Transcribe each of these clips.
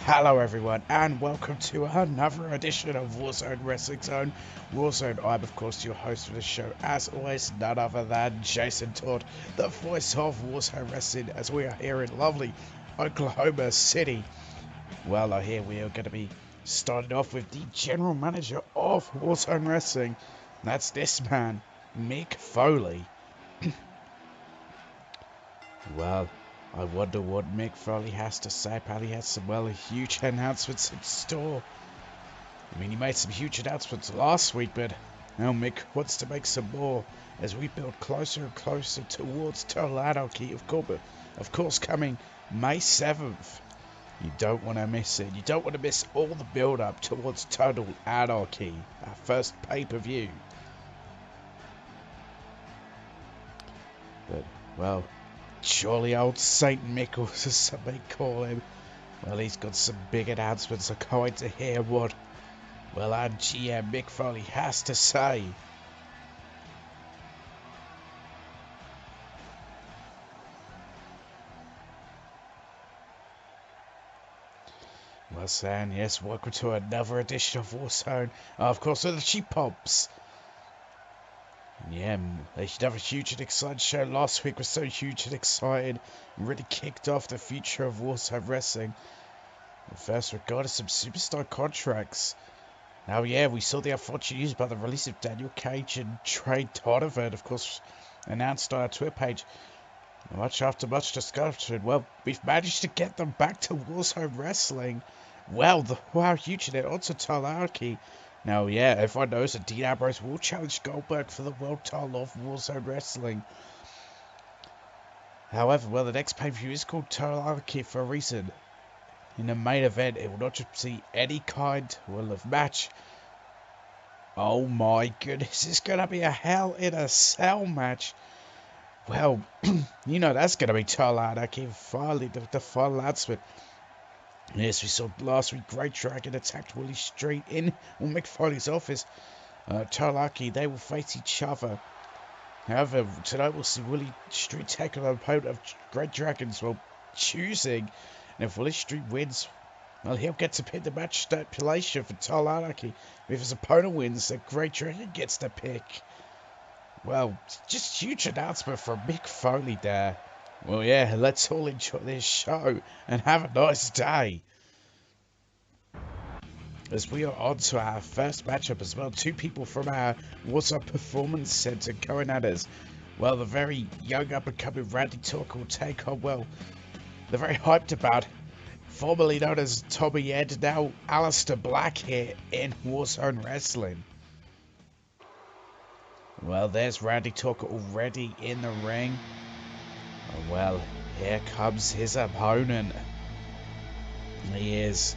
Hello everyone and welcome to another edition of Warzone Wrestling Zone. Warzone, I'm of course your host for the show, as always, none other than Jason Todd, the voice of Warzone Wrestling, as we are here in lovely Oklahoma City. Well, here we are going to be starting off with the general manager of Warzone Wrestling. That's this man, Mick Foley. Well, I wonder what Mick Foley has to say. Apparently he has some, huge announcements in store. I mean, he made some huge announcements last week, but now Mick wants to make some more as we build closer and closer towards Total Anarchy, of course, coming May 7th. You don't want to miss it. You don't want to miss all the build-up towards Total Anarchy, our first pay-per-view. But, well, surely old Saint Mickles, as some may call him. Well, he's got some big announcements. I can't wait to hear what, well, our GM Mick Foley has to say. Well, Sam, yes, welcome to another edition of Warzone. Of course, with the Cheap Pops. Yeah, they should have a huge and exciting show. Last week was so huge and exciting. Really kicked off the future of Warzone Wrestling. First, we got some superstar contracts. Now, yeah, we saw the unfortunate news about the release of Daniel Cage and Trey Donovan, of course, announced on our Twitter page. Much after much discussion, well, we've managed to get them back to Warzone Wrestling. Well, how huge it is. Also, Talarki. Now, yeah, everyone knows that Dean Ambrose will challenge Goldberg for the world title of Warzone Wrestling. However, well, the next pay-per-view is called Talarki for a reason. In the main event, it will not just see any kind, of match. Oh my goodness, it's going to be a Hell in a Cell match. Well, you know that's going to be Talarki. Finally, the final announcement. Yes, we saw last week Great Dragon attacked Willy Street in Mick Foley's office. Talarki, they will face each other. However, tonight we'll see Willy Street take on an opponent of Great Dragon's, choosing. And if Willy Street wins, well, he'll get to pick the match stipulation for Talarki. If his opponent wins, then Great Dragon gets the pick. Well, just huge announcement from Mick Foley there. Well, yeah, let's all enjoy this show and have a nice day. As we are on to our first matchup as well, two people from our Warzone Performance Center going at us. Well, the very young up-and-coming Randy Torka will take on, well, the very hyped about, formerly known as Tommy Ed, now Aleister Black here in Warzone Wrestling. Well, there's Randy Torka already in the ring. Well, here comes his opponent. He is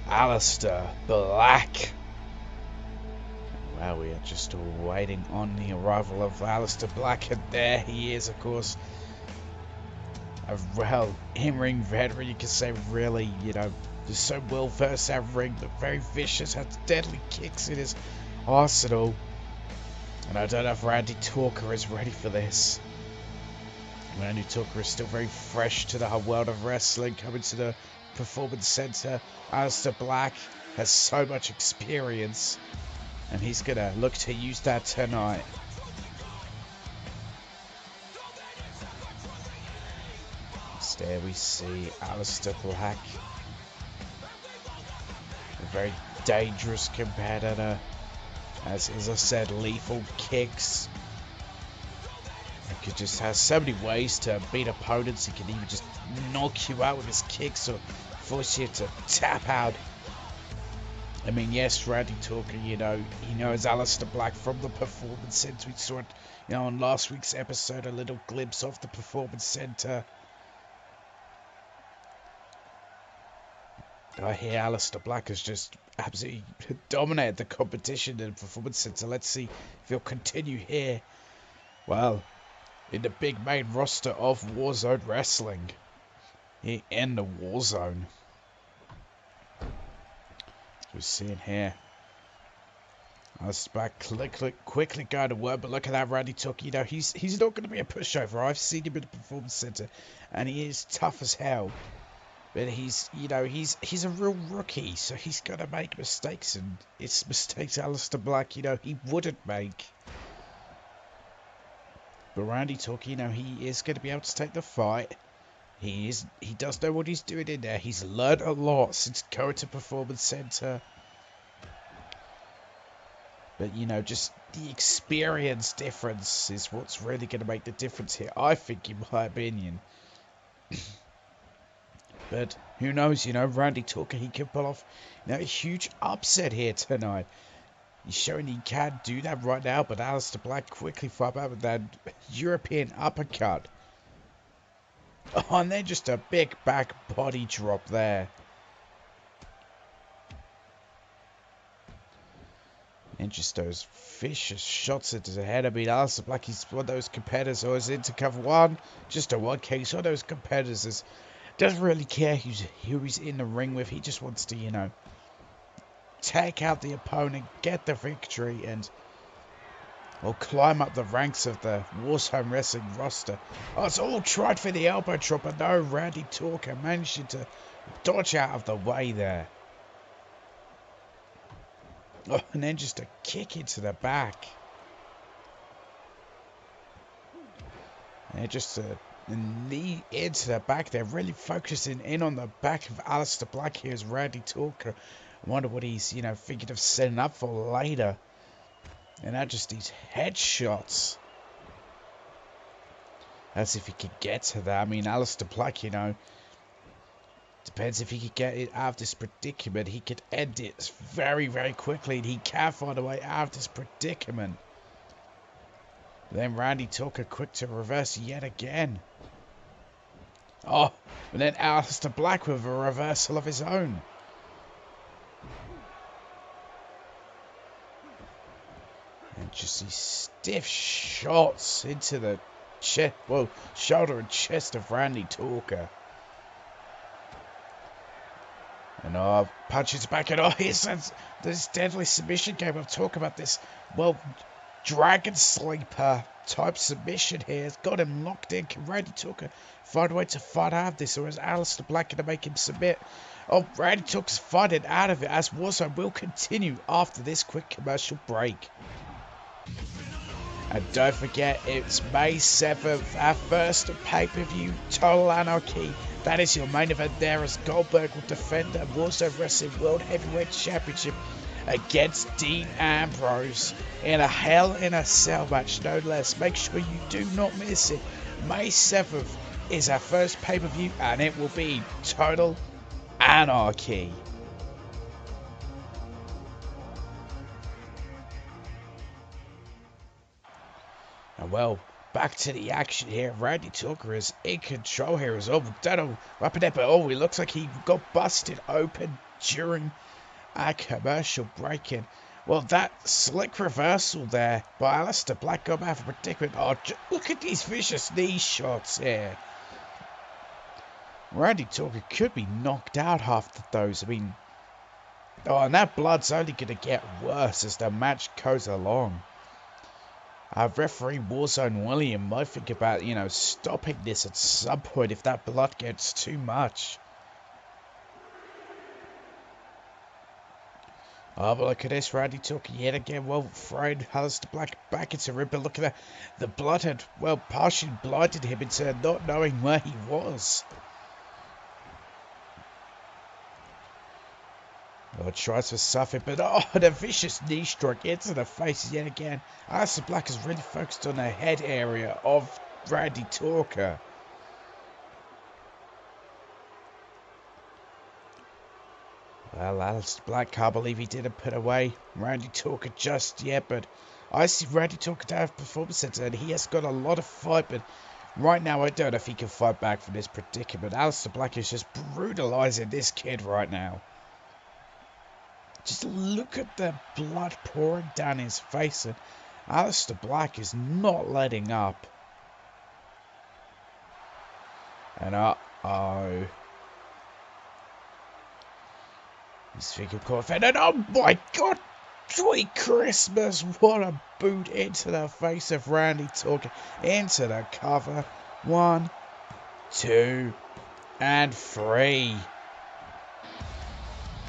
Aleister Black. Well, we are just waiting on the arrival of Aleister Black, and there he is, of course. Well, in-ring veteran, you can say, really, just so well versed at ring, but very vicious, has deadly kicks in his arsenal. And I don't know if Randy Torka is ready for this. Randy Torka is still very fresh to the world of wrestling, coming to the Performance Center. Aleister Black has so much experience, and he's going to look to use that tonight. So there we see Aleister Black, a very dangerous competitor. As I said, lethal kicks. He just has so many ways to beat opponents. He can even just knock you out with his kicks or force you to tap out. I mean, yes, Randy Torka, he knows Aleister Black from the Performance Center. We saw it, on last week's episode, a little glimpse of the Performance Center. I hear Aleister Black has just absolutely dominated the competition in the Performance Center. Let's see if he'll continue here. Well, in the big main roster of Warzone Wrestling. Here in the Warzone. As we're seeing here. Aleister Black quickly going to work, but look at that Randy Torka. He's not going to be a pushover. I've seen him in the Performance Center, and he is tough as hell. But he's a real rookie, so he's going to make mistakes, and it's mistakes Aleister Black, he wouldn't make. But Randy Torka, he is going to be able to take the fight. He does know what he's doing in there. He's learned a lot since going to Performance Center. But, just the experience difference is what's really going to make the difference here, I think, in my opinion. But who knows, Randy Torka, he can pull off a huge upset here tonight. He's showing he can do that right now, but Aleister Black quickly fought back with that European uppercut. Oh, and then just a big back body drop there. And just those vicious shots into the head. I mean, Aleister Black, he's one of those competitors who is into cover one. Just a one case. One of those competitors doesn't really care who he's in the ring with. He just wants to, take out the opponent, get the victory, and climb up the ranks of the War Zone Wrestling roster. Oh, it's all tried for the elbow drop, but no, Randy Torka managed to dodge out of the way there. Oh, and then just a kick into the back. And just a knee into the back. They're really focusing in on the back of Aleister Black here as Randy Torka. I wonder what he's, thinking of setting up for later. And now just these headshots. As if he could get to that. I mean, Aleister Black, depends if he could get it out of this predicament. He could end it very, very quickly. And he can find a way out of this predicament. But then Randy Torka quick to reverse yet again. Oh, and then Aleister Black with a reversal of his own. And just these stiff shots into the chest, shoulder and chest of Randy Torka. And punches back and here's this deadly submission game. I'm talking about this, Dragon Sleeper type submission here. It's got him locked in. Can Randy Torka find a way to fight out of this, or is Aleister Black going to make him submit? Oh, Randy Torka's fighting out of it, as War Zone will continue after this quick commercial break. And don't forget, it's May 7th, our first pay-per-view, Total Anarchy. That is your main event there, as Goldberg will defend the War Zone Wrestling World Heavyweight Championship against Dean Ambrose in a Hell in a Cell match, no less. Make sure you do not miss it. May 7th is our first pay-per-view, and it will be Total Anarchy. And back to the action here. Randy Torka is in control here as well. Don't know what happened there, but it looks like he got busted open during a commercial break-in. That slick reversal there by Aleister Black got out of a predicament. Oh, look at these vicious knee shots here. Randy Torka could be knocked out after those. I mean, and that blood's only going to get worse as the match goes along. Our referee Warzone William might think about, stopping this at some point if that blood gets too much. Oh, but look at this, Randy Torka yet again, thrown Aleister Black back into ring, but look at that, the blood had, partially blinded him into not knowing where he was. Tries for something, but the vicious knee strike into the face yet again. Aleister Black is really focused on the head area of Randy Torka. Aleister Black can't believe he didn't put away Randy Torka just yet, but I see Randy Torka to have Performance Center, and he has got a lot of fight, but right now I don't know if he can fight back from this predicament. Aleister Black is just brutalizing this kid right now. Just look at the blood pouring down his face, and Aleister Black is not letting up. And he's thinking confident, and oh my god, sweet Christmas, what a boot into the face of Randy Torka, into the cover. 1, 2, And 3.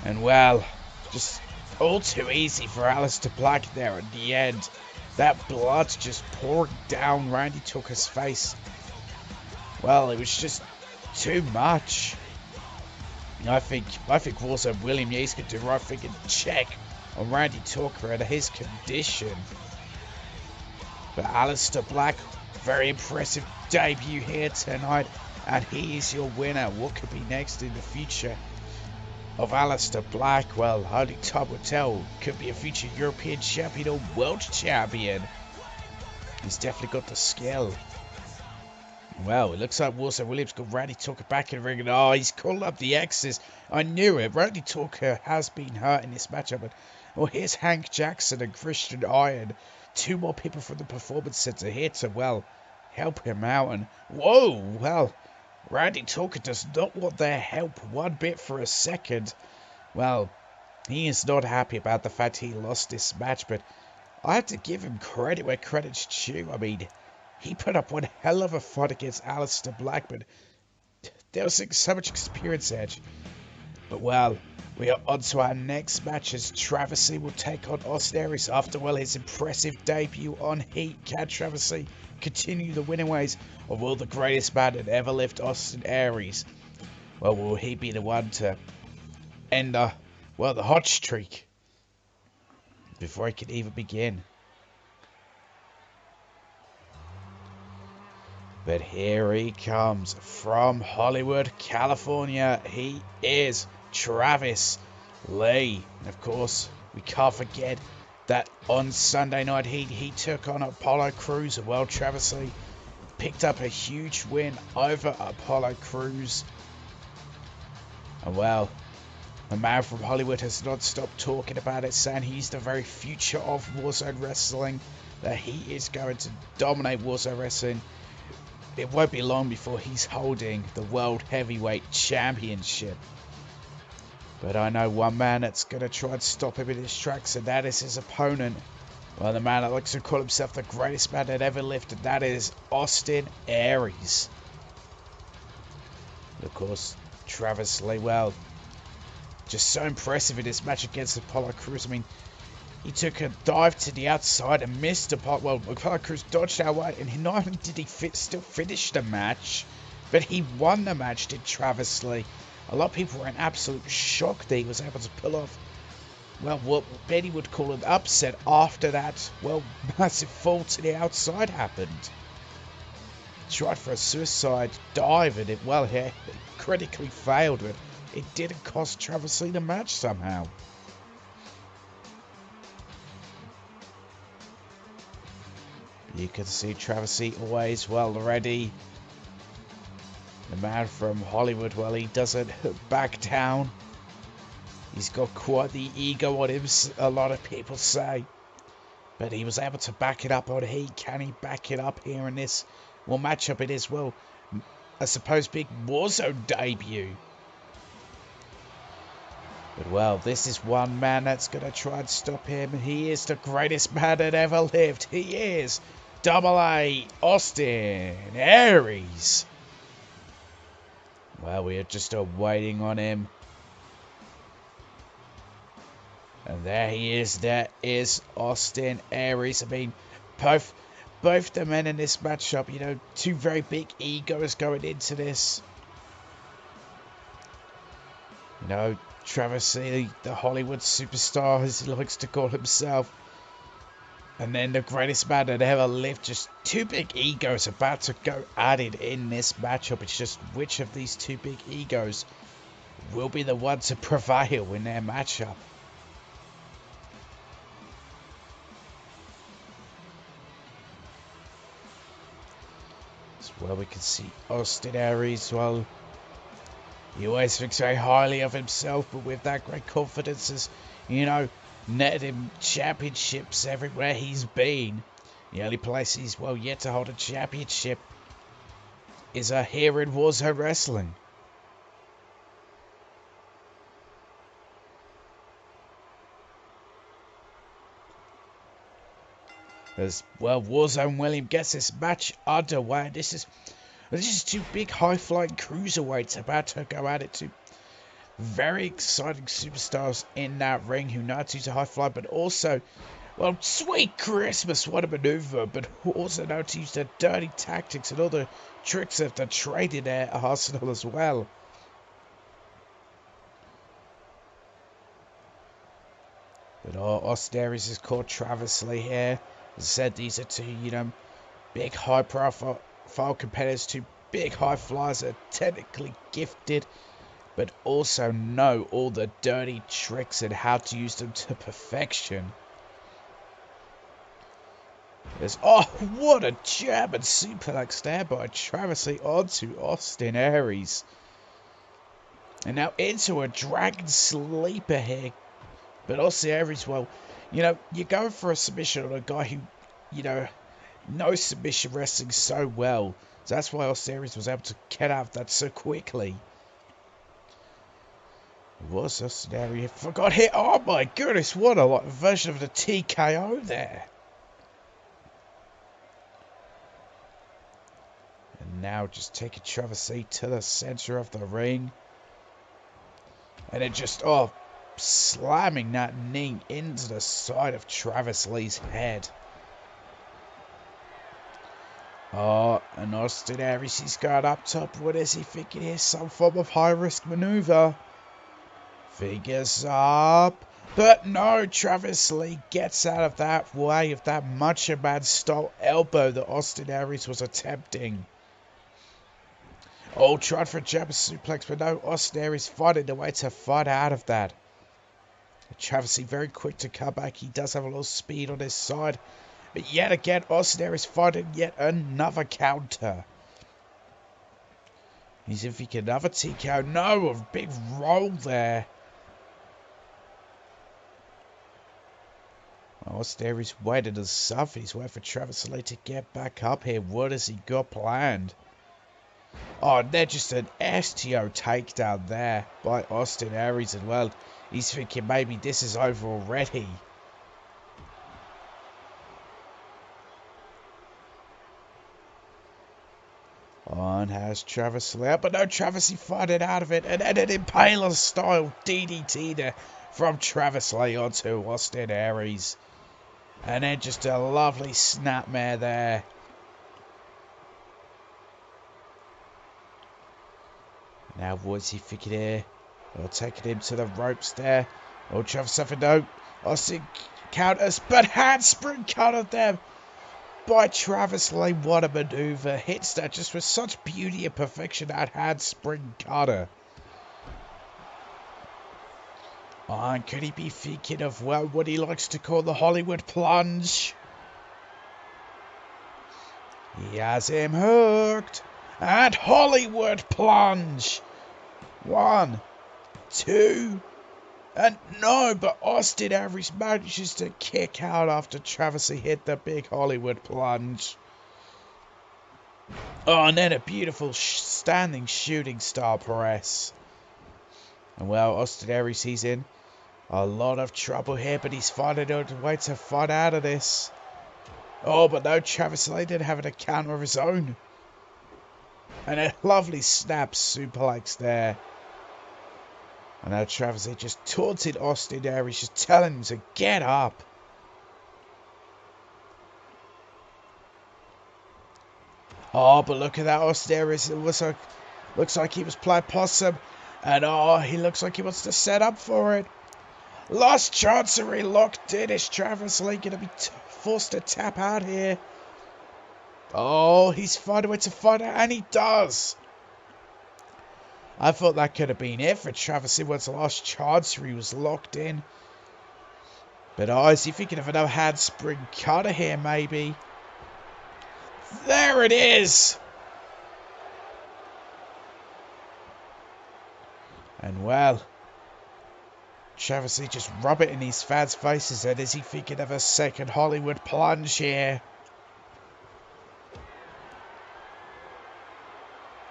And well, just all too easy for Aleister Black there at the end. That blood just pouring down Randy Torka's face. Well, it was just too much. I think also William Yates could do the right thing and check on Randy Torka and his condition. But Aleister Black, very impressive debut here tonight, and he is your winner. What could be next in the future of Aleister Black? Well, only time will tell. Could be a future European champion or world champion. He's definitely got the skill. Well, it looks like Warsaw Williams got Randy Torka back in the ring. And oh, he's called up the X's. I knew it. Randy Torka has been hurt in this matchup. But well, here's Hank Jackson and Christian Iron. 2 more people from the Performance Center here to, well, help him out. And whoa, well, Randy Torka does not want their help one bit for a second. Well, he is not happy about the fact he lost this match. But I have to give him credit where credit's due. I mean, he put up one hell of a fight against Aleister Black, but there was so much experience edge. But well, we are on to our next match as Travis C will take on Austin Aries after, well, his impressive debut on Heat. Can Travis C continue the winning ways, or will the greatest man that ever lived, Austin Aries? Well, will he be the one to end the hot streak before he can even begin? But here he comes from Hollywood, California. He is Travis Lee. And of course, we can't forget that on Sunday night he took on Apollo Crews. Well, Travis Lee picked up a huge win over Apollo Crews. And well, the man from Hollywood has not stopped talking about it, saying he's the very future of Warzone Wrestling, that he is going to dominate Warzone Wrestling. It won't be long before he's holding the World Heavyweight Championship. But I know one man that's going to try and stop him in his tracks, and that is his opponent. Well, the man that likes to call himself the greatest man that ever lived, and that is Austin Aries. Of course, Travis Lee, well, just so impressive in this match against Apollo Crews. I mean, he took a dive to the outside and missed Apollo. Well, Apollo Crews dodged out wide, and not only did he still finish the match, but he won the match, did Travis Lee. A lot of people were in absolute shock that he was able to pull off, well, what Betty would call an upset after that, well, massive fall to the outside happened. He tried for a suicide dive, and it, well, it critically failed, but it didn't cost Travis Lee the match somehow. You can see Travis Lee always well ready. The man from Hollywood, well, he doesn't back down. He's got quite the ego on him, a lot of people say. But he was able to back it up on Heat. Can he back it up here in this, well, matchup? It is, well, I suppose, big Warzone debut. But, well, this is one man that's going to try and stop him. He is the greatest man that ever lived. He is AA Austin Aries. Well, we are just waiting on him. And there he is. There is Austin Aries. I mean, both the men in this matchup, you know, 2 very big egos going into this. You know, Travis Lee, the Hollywood superstar, as he likes to call himself. And then the greatest man that ever lived. Just 2 big egos about to go at it in this matchup. It's just which of these 2 big egos will be the one to prevail in their matchup. Well, we can see Austin Aries, well, he always thinks very highly of himself, but with that great confidence has, you know, netted him championships everywhere he's been. The only place he's, well, yet to hold a championship is here in Warzone Wrestling. As, well, Warzone William gets this match underway. This is This is two big high-flying cruiserweights about to go at it. Two very exciting superstars in that ring who know how to use a high fly, but also, well, sweet Christmas, what a maneuver, but who also know how to use their dirty tactics and all the tricks of the trade in their arsenal as well. But Austin Aries has caught Travis Lee here. As I said, these are two, big high-profile competitors, two big high flyers that are technically gifted, but also know all the dirty tricks and how to use them to perfection. What a jab and suplex there by Travis Lee onto Austin Aries. And now into a Dragon Sleeper here. But Austin Aries, well, you're going for a submission on a guy who, knows submission wrestling so well. So that's why Austin Aries was able to get out of that so quickly. Was Austin Aries forgot hit? Oh my goodness, what a version of the TKO there. And now just taking Travis Lee to the center of the ring. And it just, slamming that knee into the side of Travis Lee's head. And Austin Aries, he's got up top. What is he thinking here? Some form of high-risk maneuver. Figures up. But no, Travis Lee gets out of that way of that Macho Man style elbow that Austin Aries was attempting. Tried for a German suplex, but no, Austin Aries finding the way to fight out of that. Travis Lee very quick to come back. He does have a little speed on his side. But yet again, Austin Aries finding yet another counter. He's in for another TKO. No, a big roll there. Austin Aries waited as stuff. He's waiting for Travis Lee to get back up here. What has he got planned? They're just an STO takedown there by Austin Aries as well. He's thinking maybe this is over already. And has Travis Lee out, but no, Travis Lee fighting out of it. And an Impaler style DDT there from Travis Lee onto Austin Aries. And then just a lovely snapmare there. Now what's he thinking here? Taking him to the ropes there. Travis suffered no. Austin counters, but handspring countered them by Travis Lee. What a maneuver. Hits that just with such beauty and perfection, that handspring cutter. And could he be thinking of, well, what he likes to call the Hollywood plunge? He has him hooked. And Hollywood plunge. 1, 2, and no, but Austin Aries manages to kick out after Travis Lee hit the big Hollywood plunge. And then a beautiful standing shooting star press. And well, Austin Aries, he's in a lot of trouble here, but he's finding a way to fight out of this. But no, Travis Lee didn't have a counter of his own. And a lovely snap suplex there. And now Travis Lee just taunted Austin Aries, just telling him to get up. But look at that, Austin Aries. It looks like he was playing possum. And he looks like he wants to set up for it. Last chancery locked in. Is Travis Lee going to be forced to tap out here? He's finding a way to fight out, and he does. I thought that could have been it for Travis Lee once the last chancery was locked in. But is he thinking of another handspring cutter here, maybe? There it is! And well, Travis Lee just rub it in his fans' faces, and is he thinking of a second Hollywood plunge here?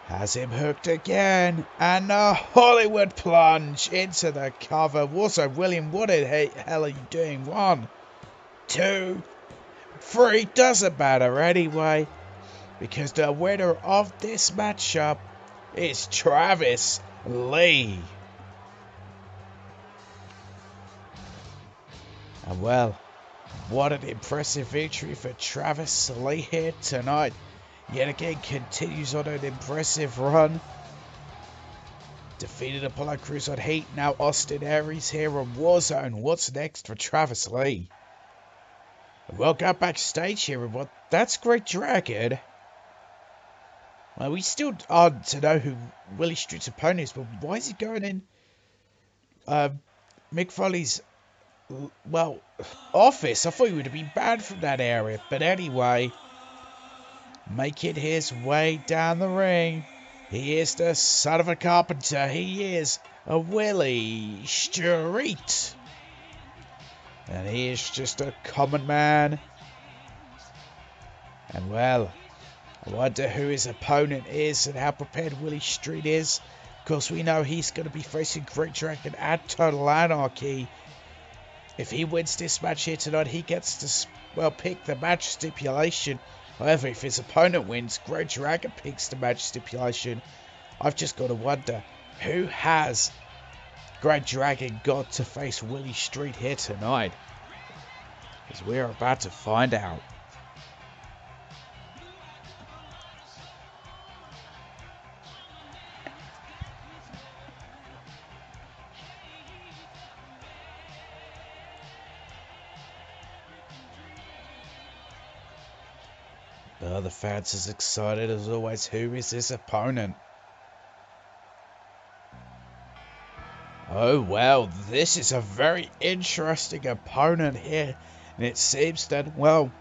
Has him hooked again, and a Hollywood plunge into the cover. Also, William, what the hell are you doing? 1, 2, 3, doesn't matter anyway. because the winner of this matchup is Travis Lee. And well, what an impressive victory for Travis Lee here tonight. Yet again continues on an impressive run. Defeated Apollo Crews on Heat, now Austin Aries here on War Zone. What's next for Travis Lee? Well, got backstage here and what? That's Great Dragon. Well, we still aren't to know who Willy Street's opponent is, but why is he going in Mick Foley's, well, office? I thought he would have been banned from that area. But anyway, making his way down the ring. He is the son of a carpenter. He is a Willy Street. And he is just a common man. And well, I wonder who his opponent is and how prepared Willy Street is. Of course, we know he's going to be facing Great Dragon and Total Anarchy. If he wins this match here tonight, he gets to, well, pick the match stipulation. However, if his opponent wins, Great Dragon picks the match stipulation. I've just got to wonder, who has Great Dragon got to face Willy Street here tonight? Because we're about to find out. The fans as excited as always. Who is this opponent? Oh well, this is a very interesting opponent here. And it seems that, well,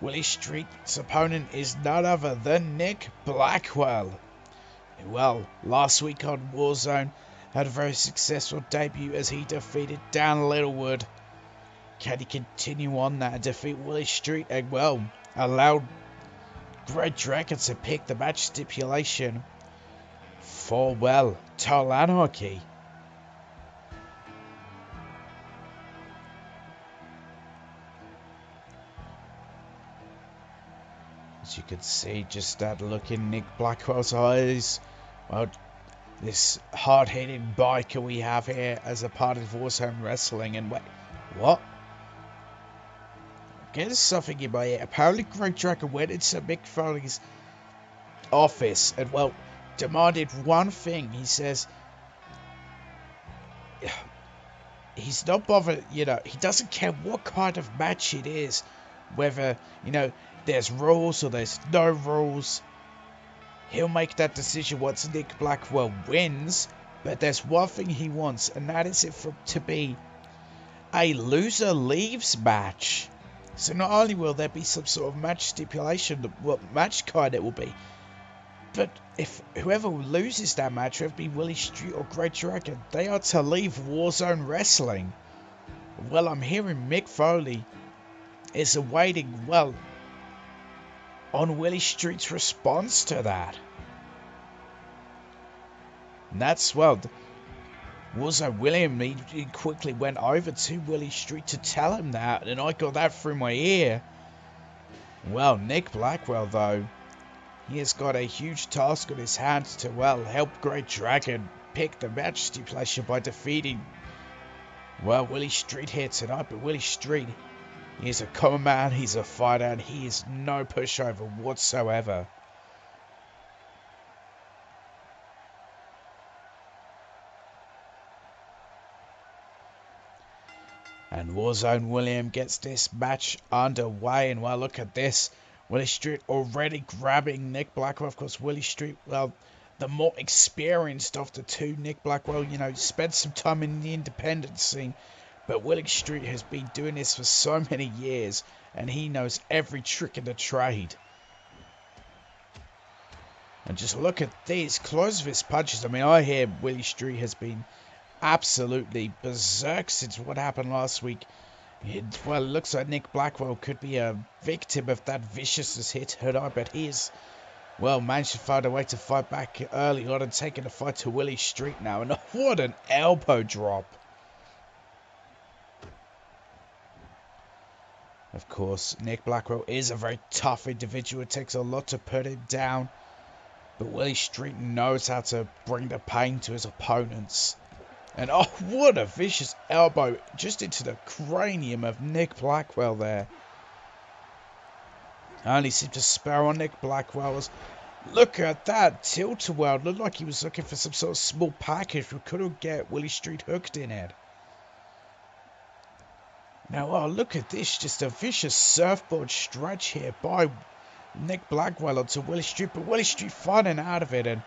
Willy Street's opponent is none other than Nick Blackwell. Well, last week on Warzone had a very successful debut as he defeated Dan Littlewood. Can he continue on that and defeat Willy Street and, well, allow Great Dragon to pick the match stipulation for, well, Total Anarchy? As you can see, just that look in Nick Blackwell's eyes. Well, this hard-hitting biker we have here as a part of Warzone Wrestling. And wait, what? There's something in my ear. Apparently Great Dragon went into Mick Foley's office and, well, demanded one thing. He says he's not bothered, you know, he doesn't care what kind of match it is, whether, you know, there's rules or there's no rules. He'll make that decision once Nick Blackwell wins, but there's one thing he wants, and that is it to be a loser leaves match. So not only will there be some sort of match stipulation, what match card it will be, but if whoever loses that match, whether it be Willy Street or Great Dragon, they are to leave Warzone Wrestling. Well, I'm hearing Mick Foley is awaiting, well, on Willy Street's response to that. And that's, well, Warzone William quickly went over to Willy Street to tell him that, and I got that through my ear. Well, Nick Blackwell, though, he has got a huge task on his hands to, well, help Great Dragon pick the match stipulation by defeating, well, Willy Street here tonight. But Willy Street, he is a common man, he's a fighter, and he is no pushover whatsoever. And Warzone William gets this match underway. And, well, look at this. Willy Street already grabbing Nick Blackwell. Of course, Willy Street, well, the more experienced of the two. Nick Blackwell, you know, spent some time in the independent scene. But Willy Street has been doing this for so many years. And he knows every trick in the trade. And just look at these close-fist punches. I mean, I hear Willy Street has been absolutely berserk since what happened last week. Well, it looks like Nick Blackwell could be a victim of that viciousness here tonight, but he is, well, managed to find a way to fight back early on and taking the fight to Willy Street now. And what an elbow drop. Of course, Nick Blackwell is a very tough individual. It takes a lot to put him down. But Willy Street knows how to bring the pain to his opponents. And oh, what a vicious elbow just into the cranium of Nick Blackwell there. Only seemed to spare on Nick Blackwell's. Look at that tilt-a-whirl. Looked like he was looking for some sort of small package. We couldn't get Willy Street hooked in it. Now, oh, look at this. Just a vicious surfboard stretch here by Nick Blackwell onto Willy Street. But Willy Street finding out of it. And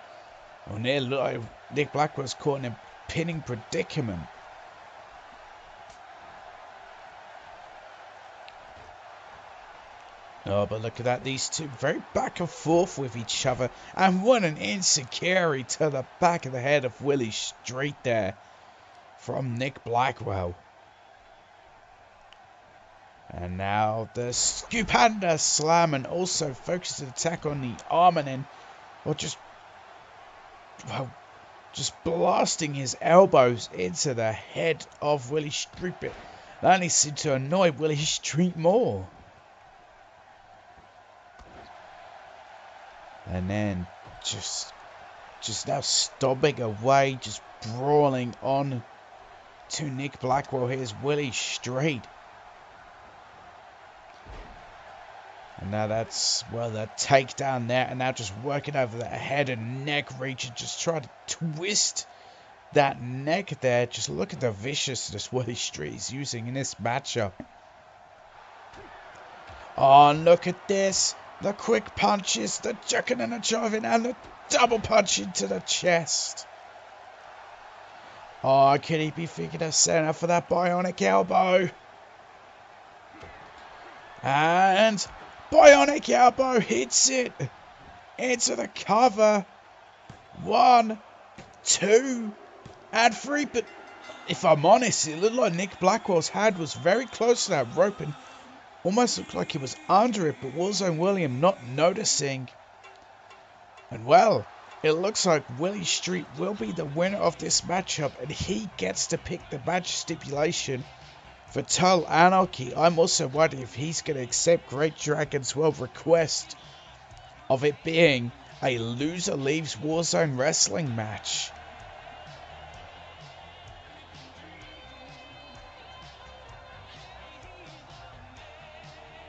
oh, nearly Nick Blackwell's caught in a pinning predicament. Oh, but look at that. These two very back and forth with each other. And what an insecurity to the back of the head of Willy Street there from Nick Blackwell. And now the stupendous slam, and also focuses attack on the arm, and then just blasting his elbows into the head of Willy Street. But that only seemed to annoy Willy Street more. And then just now stomping away, just brawling on to Nick Blackwell. Here's Willy Street. And now that's, well, the takedown there. And now just working over the head and neck region. Just trying to twist that neck there. Just look at the viciousness Willy Street is using in this matchup. Oh, look at this. The quick punches, the jucking and the jiving, and the double punch into the chest. Oh, could he be thinking of setting up for that bionic elbow? And bionic elbow hits it into the cover. 1, 2, and 3. But if I'm honest, it looked like Nick Blackwell's hand was very close to that rope and almost looked like he was under it, but War Zone William not noticing. And well, it looks like Willy Street will be the winner of this matchup, and he gets to pick the match stipulation for Total Anarchy. I'm also wondering if he's going to accept Great Dragon's request of it being a loser leaves War Zone wrestling match.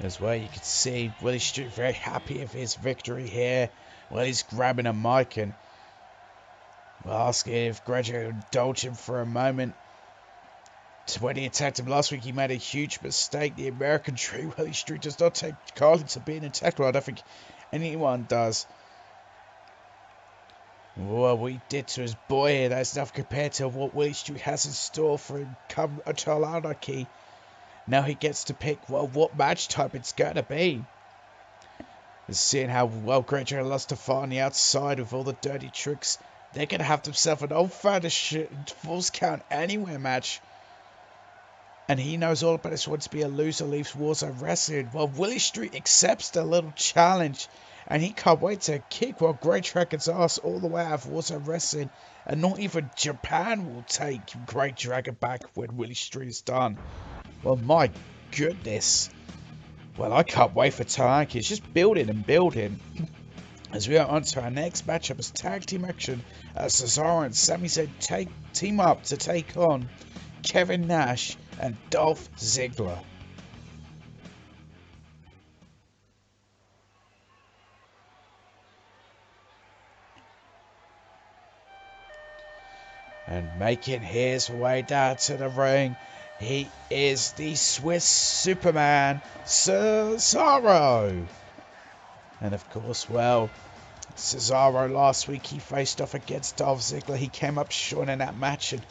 As well, you can see Willy Street very happy with his victory here. Well, he's grabbing a mic and asking if Gregor would indulge him for a moment. When he attacked him last week, he made a huge mistake. The American Dream, Willy Street does not take kindly to being attacked. Well, I don't think anyone does. What we did to his boy here, that's enough compared to what Willy Street has in store for him come a Total Anarchy. Now he gets to pick, well, what match type it's going to be. And seeing how well Great Dragon loves to fight on the outside with all the dirty tricks, they're going to have themselves an old-fashioned Falls Count Anywhere match. And he knows all about this one to be a loser leaves War Zone Wrestling. Well, Willy Street accepts the little challenge, and he can't wait to kick Great Dragon's ass all the way out of War Zone Wrestling. And not even Japan will take Great Dragon back when Willy Street is done. Well, my goodness. Well, I can't wait for Tank. It's just building and building. As we are on to our next matchup as Tag Team Action. Cesaro and Sami Zayn team up to take on Kevin Nash and Dolph Ziggler. And making his way down to the ring, he is the Swiss Superman, Cesaro. And of course, well, Cesaro last week, he faced off against Dolph Ziggler. He came up short in that match and,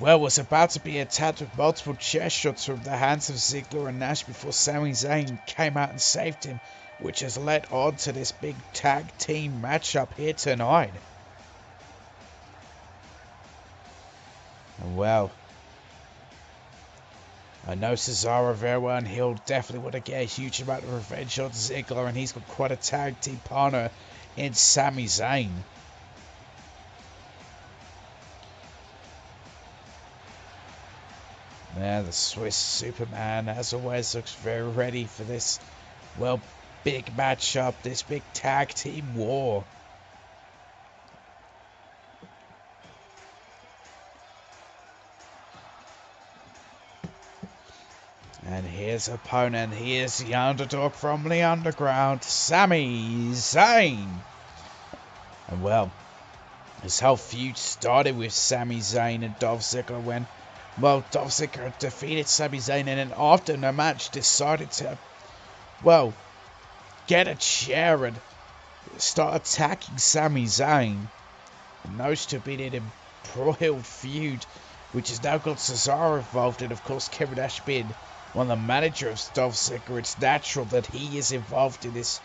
well, was about to be attacked with multiple chair shots from the hands of Ziggler and Nash before Sami Zayn came out and saved him, which has led on to this big tag team matchup here tonight. And well, I know Cesaro very well, and he'll definitely want to get a huge amount of revenge on Ziggler, and he's got quite a tag team partner in Sami Zayn. Yeah, the Swiss Superman, as always, looks very ready for this, well, big matchup, this big tag team war. And here's opponent, here's the underdog from the underground, Sami Zayn. And well, this whole feud started with Sami Zayn and Dolph Ziggler when, well, Dolph Ziggler defeated Sami Zayn and then after the match decided to, well, get a chair and start attacking Sami Zayn. And those two been in a embroiled feud, which has now got Cesaro involved, and of course Kevin Nash being one of the manager of Dolph Ziggler, it's natural that he is involved in this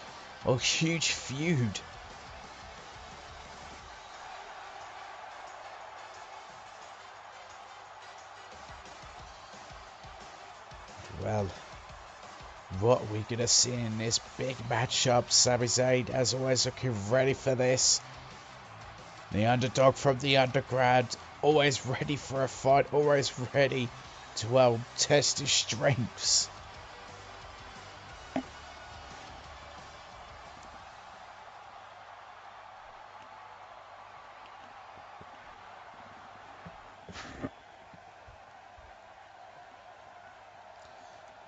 huge feud. Well, what are we going to see in this big matchup? Sami Zayn, as always, looking ready for this. The underdog from the underground, always ready for a fight, always ready to, well, test his strengths.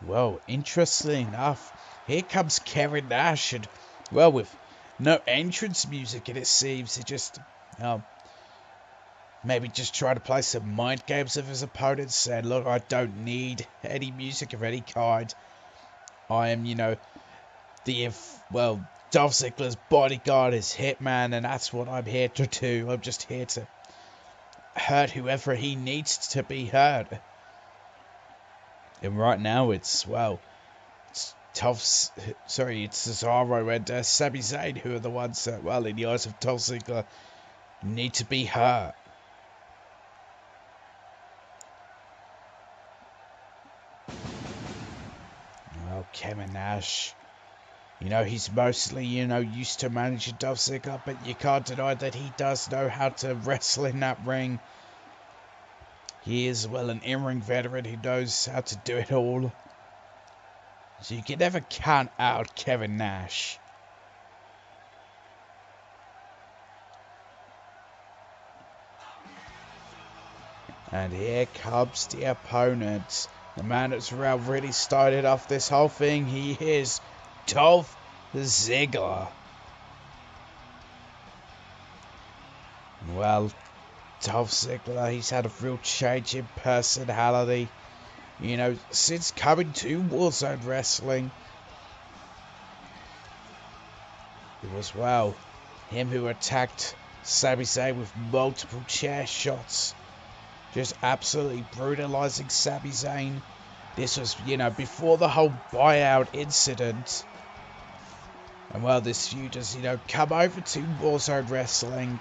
Well, interestingly enough, here comes Kevin Nash, and, well, with no entrance music, and it seems he just, maybe just try to play some mind games with his opponents, saying, look, I don't need any music of any kind. I am, Dolph Ziggler's bodyguard, his hitman, and that's what I'm here to do. I'm just here to hurt whoever he needs to be hurt. And right now it's Cesaro and Sami Zayn who are the ones that, well, in the eyes of Dolph Ziggler, need to be hurt. Well, Kevin Nash, he's mostly, used to managing Dolph Ziggler, but you can't deny that he does know how to wrestle in that ring. He is, well, an in-ring veteran who knows how to do it all. So you can never count out Kevin Nash. And here comes the opponent. The man that's really started off this whole thing. He is Dolph Ziggler. Well, Dolph Ziggler, he's had a real change in personality. Since coming to War Zone Wrestling. It was, well, him who attacked Sami Zayn with multiple chair shots. Just absolutely brutalizing Sami Zayn. This was, before the whole buyout incident. And, well, this feud has, come over to War Zone Wrestling.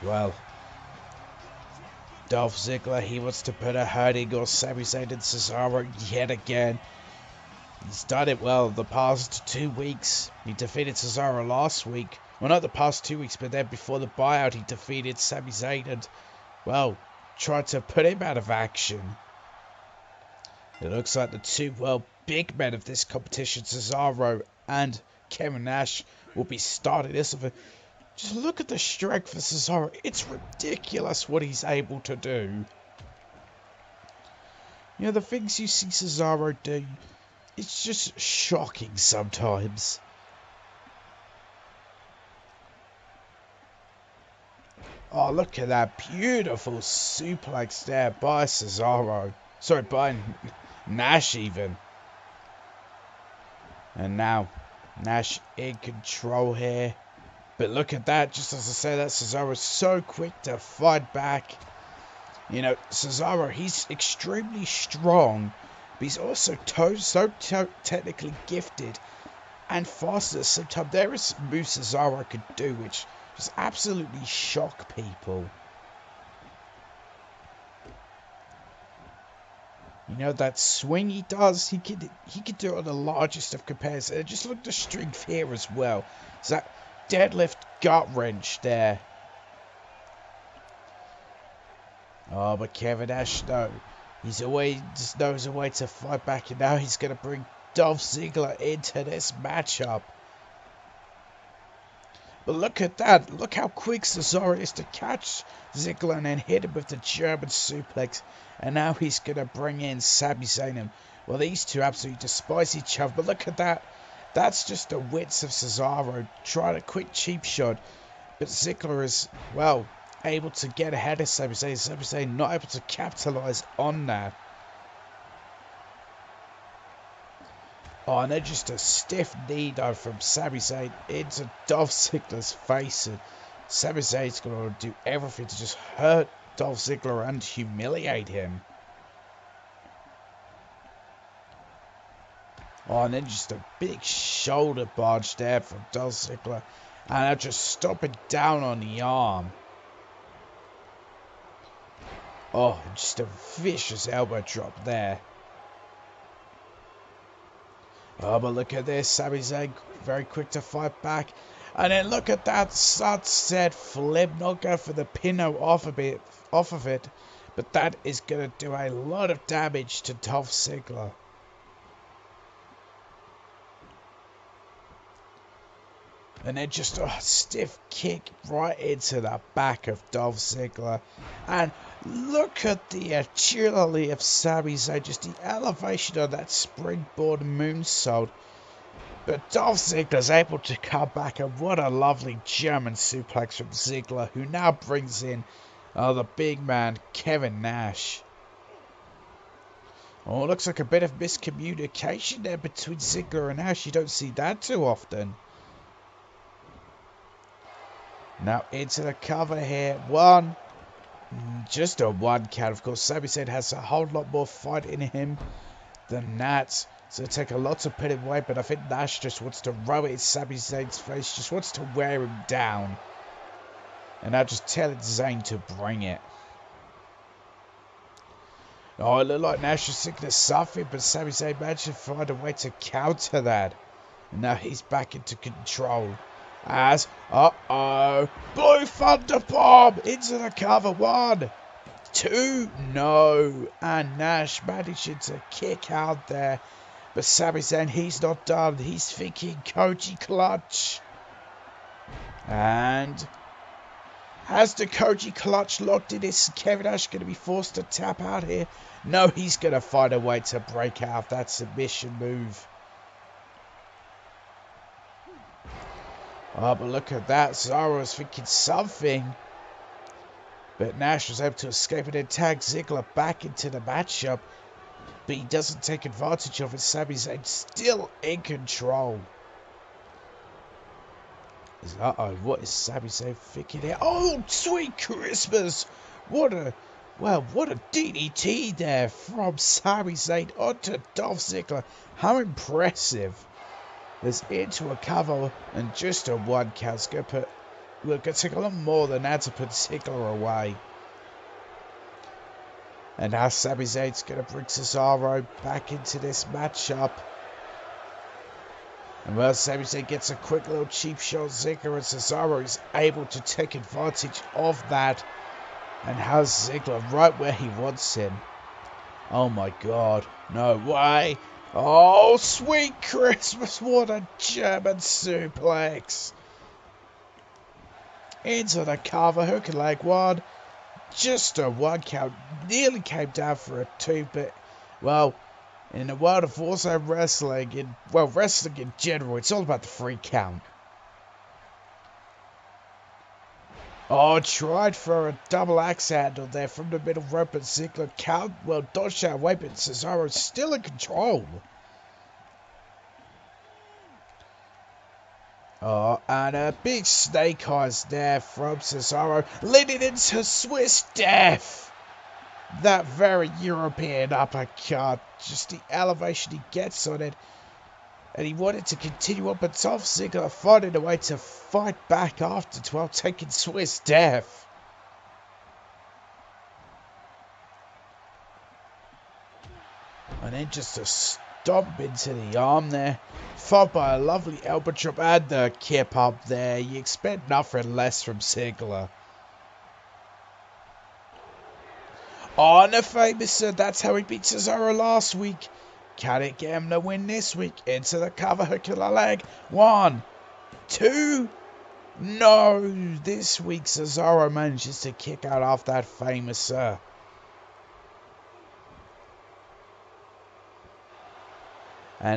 Well, Dolph Ziggler, he wants to put a hurting on Sami Zayn and Cesaro yet again. He's done it, well, the past 2 weeks. He defeated Cesaro last week. Well, not the past 2 weeks, but then before the buyout, he defeated Sami Zayn and, well, tried to put him out of action. It looks like the two, well, big men of this competition, Cesaro and Kevin Nash, will be starting this with a... Just look at the strength of Cesaro. It's ridiculous what he's able to do. The things you see Cesaro do, it's just shocking sometimes. Oh, look at that beautiful suplex there by Cesaro. Sorry, by Nash even. And now, Nash in control here. But look at that, just as I say that, Cesaro is so quick to fight back. Cesaro, he's extremely strong, but he's also technically gifted and fast at the same time. There is moves Cesaro could do which just absolutely shock people. That swing he does, he could do it on the largest of compares. And just look at the strength here as well. So that deadlift gut wrench there. Oh, but Kevin Nash, no. He's always just knows a way to fight back, and now he's going to bring Dolph Ziggler into this matchup. But look at that. Look how quick Cesaro is to catch Ziggler and then hit him with the German suplex. And now he's going to bring in Sami Zayn. Well, these two absolutely despise each other. But look at that. That's just the wits of Cesaro. Trying a quick cheap shot. But Ziggler is, well, able to get ahead of Sami Zayn. Sami Zayn not able to capitalize on that. Oh, and then just a stiff knee though from Sami Zayn into Dolph Ziggler's face. And Sami Zayn's going to do everything to just hurt Dolph Ziggler and humiliate him. Oh, and then just a big shoulder barge there from Dolph Ziggler. And I'll just stop it down on the arm. Oh, just a vicious elbow drop there. Oh, but look at this. Sami Zayn very quick to fight back. And then look at that sunset flip. Not go for the pinno off of it. But that is going to do a lot of damage to Dolph Ziggler. And then just a stiff kick right into the back of Dolph Ziggler. And look at the agility of Sami Zayn. Just the elevation of that springboard moonsault. But Dolph Ziggler's able to come back. And what a lovely German suplex from Ziggler. Who now brings in the big man, Kevin Nash. Oh, looks like a bit of miscommunication there between Ziggler and Nash. You don't see that too often. Now into the cover here. One. Just a one count. Of course, Sami Zayn has a whole lot more fight in him than that. So it'll take a lot to put him away. But I think Nash just wants to row it in Sami Zayn's face. Just wants to wear him down. And now just tell Zayn to bring it. Oh, it looked like Nash was thinking of something. But Sami Zayn managed to find a way to counter that. And now he's back into control. As, Blue Thunder Bomb into the cover. 1, 2, no. And Nash managing to kick out there. But Sami Zayn, he's not done. He's thinking Koji Clutch. And has the Koji Clutch locked in? Is Kevin Nash going to be forced to tap out here? No, he's going to find a way to break out that submission move. Oh, but look at that. Cesaro was thinking something. But Nash was able to escape and then tag Ziggler back into the matchup. But he doesn't take advantage of it. Sami Zayn still in control. What is Sami Zayn thinking here? Oh, sweet Christmas. What a DDT there from Sami Zayn onto Dolph Ziggler. How impressive. There's into a cover and just a one count. It's going to take a lot more than that to put Ziggler away. And now Sami Zayn's going to bring Cesaro back into this matchup. And well, Sami Zayn gets a quick little cheap shot. Ziggler and Cesaro is able to take advantage of that. And has Ziggler right where he wants him. Oh my god. No way. Oh, sweet Christmas. What a German suplex. Into the cover. Hook and leg. 1. Just a 1 count. Nearly came down for a 2. But, well, in the world of War Zone wrestling, wrestling in general, it's all about the 3 count. Oh, tried for a double axe handle there from the middle rope, but Ziggler dodged out away, but Cesaro's still in control. Oh, and a big snake eyes there from Cesaro, leading into Swiss Death. That very European uppercut, just the elevation he gets on it. And he wanted to continue on, but Dolph Ziggler finding a way to fight back after while taking Swiss Death. And then just a stomp into the arm there. Followed by a lovely elbow drop and the kip up there. You expect nothing less from Ziggler. on a famous, that's how he beat Cesaro last week. Can it get him the win this week? Into the cover, hook of the leg. 1, 2. No, this week Cesaro manages to kick out off that famous, And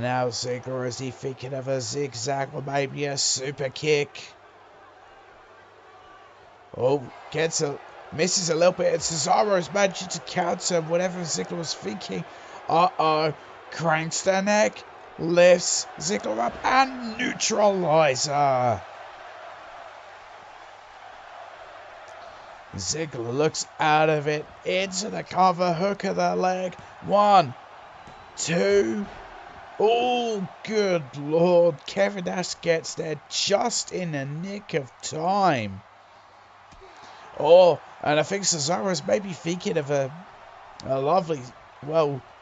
now Ziggler, is he thinking of a zigzag or maybe a super kick? Oh, misses a little bit, and Cesaro's managed to counter whatever Ziggler was thinking. Uh-oh, cranks the neck, lifts Ziggler up, and neutralizer. Ziggler looks out of it, into the cover, hook of the leg. 1, 2. Oh, good Lord. Kevin Nash gets there just in the nick of time. Oh, and I think Cesaro's maybe thinking of a lovely,